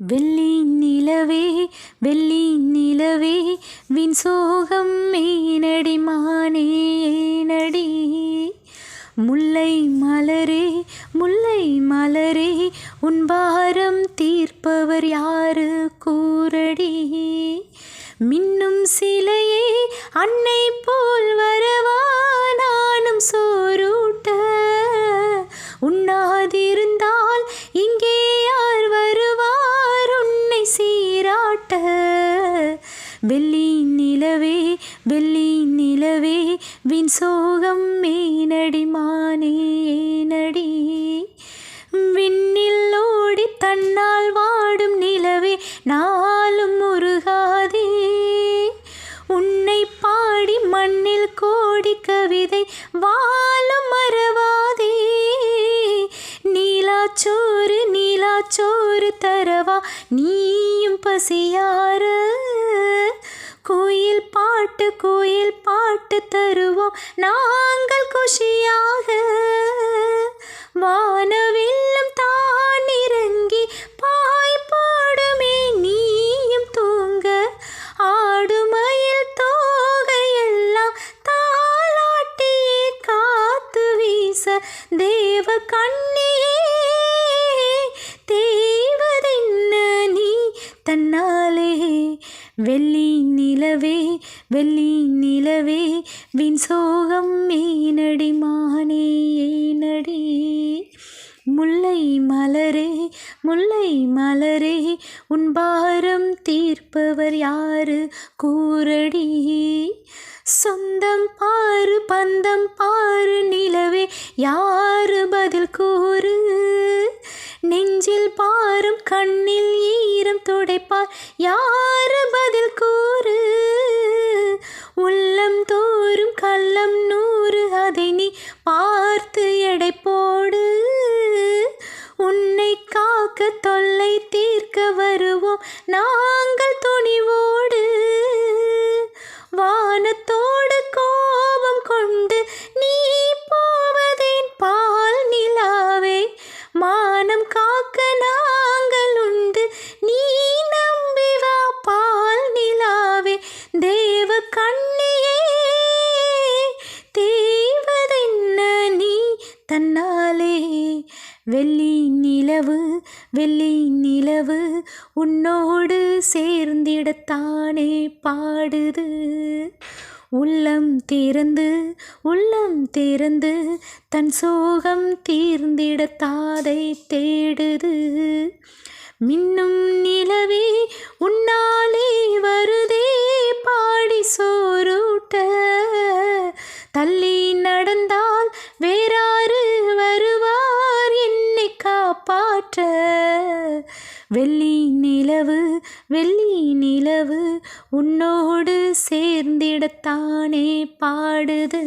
வெள்ளி நிலவே வெள்ளி நிலவே வின் சோகம் மேனடி மானே ஏனடி முல்லை மலரே முல்லை மலரே உன் பாரம் தீர்ப்பவர் யாரு கூரடி மின்னும் சிலையே அன்னை போல் வரவா நானும் சோரூட்ட உண்ணாதிருந்தால் இங்கே யார் வருவார் உன்னை சீராட்ட வெள்ளி நிலவே வெள்ளி நிலவே வின் சோகம் மேனடி மானே ஏனடி விண்ணில் ஓடி தன்னால் வாடும் நிலவே நாளும் முருகாதே உன்னை பாடி மண்ணில் கோடி கவிதை வாழும் மறவாதே நீலாச்சோறு தரவா நீயும் பசியார கோயில் பாட்டு தருவோம் நாங்கள் குஷியாக வானவில்லும் தான் இறங்கி பாய் போடுமே நீயும் தூங்க ஆடுமயில் தோகையெல்லாம் தாலாட்டியே காத்து வீச தேவ கண்ணியே தேவதென்ன நீ தன்னாலே வெள்ளி நிலவே வெள்ளி நிலவே வின் சோகம் மேனடி மானே ஏனடி முல்லை மலரே உன் பாரம் தீர்ப்பவர் யாரு கூரடி சொந்தம் பாரு பந்தம் பாரு நிலவே யாரு பதில் கூறு நெஞ்சில் பாரும் கண்ணில் ஈரம் துடைப்பார் யாரு பதில் கூறு உள்ளம் தோறும் கள்ளம் 100 அதை நீ பார்த்து எடை போடு உன்னை காக்க தொல்லை தீர்க்க வருவோம் நாங்கள் துணிவோடு வானத்தோடு கோபம் கொண்டு நீ போவதேன் பால் நிலாவே மானம் காக்க நாங்கள் உண்டு நீ நம்பி வா பால் நிலாவே தேவ கண்ணியே தேவதென்ன நீ தன்னாலே வெள்ளி நிலவு உன்னோடு சேர்ந்திடத்தானே பாடுது உள்ளம் திறந்து தன் சோகம் தீர்ந்திடத்தாதை தேடுது மின்னும் நிலவே உன்னாலே வருதே பாடி சோரூட்ட தள்ளி நடந்தால் வேறாரு வருவார் என்னை காப்பாற்ற வெள்ளி நிலவு உன்னோடு சேர்ந்திடத்தானே பாடுது.